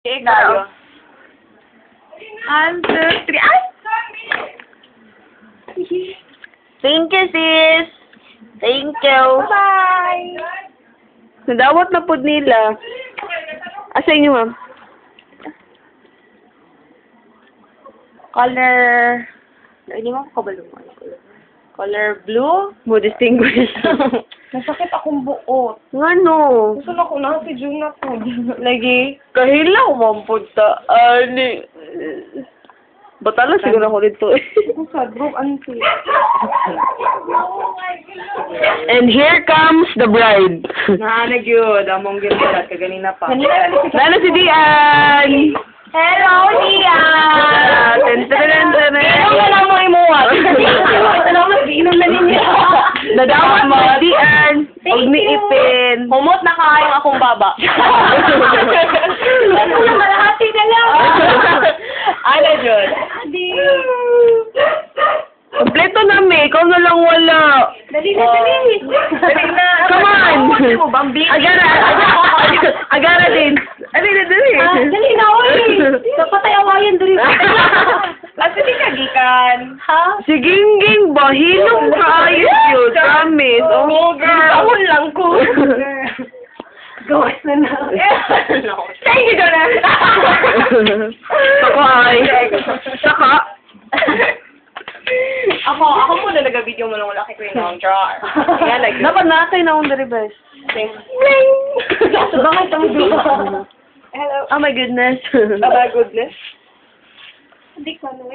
Tayo. 1, 2, 3. Ay! Thank you, sis. Thank you. Bye! Nadawat na po nila. Asa inyo, ma'am? Color... Hindi mo kabalo mo. Color blue? Mo distinguish. Nasakit akong buot. Ngano? Gusto na ko na si June na po. Lagi. Kahila ko mampunta. Ani. Batala siguro ako dito eh. Ako sa broke auntie. And here comes the bride. Naanag yun. Among ginagalat ka ganina pa. Lalo si Dian! Hello, Dian! Wala mo imuwat. Salamat, iinom na ninyo. Nadawat mo, Dian. Huwag ni ipin. Humot na kayong akong baba. Malahati na lang. Ano, Jun? Adi. Kompleto na, May. Ikaw na lang wala. Dali na, dali. Dali na. Come on! Mo, bambili. Agara din. Dali na, dali. Dali na, oy. Dapat tayo awayan, dali. Asa di kagikan? Ha? Si Gingging ba? Hilong ka ayos yun. Promise. Oh, girl. Bawal lang ko. Gawas na na. Thank you, Donna. Saka ay. Saka. Ako muna nag-video mo lang wala kay Queen ng jar. Yan, like, Dapat natin na akong the best. Ring! So, bakit ang Hello. Oh my goodness. Oh my goodness. Hindi ko ano,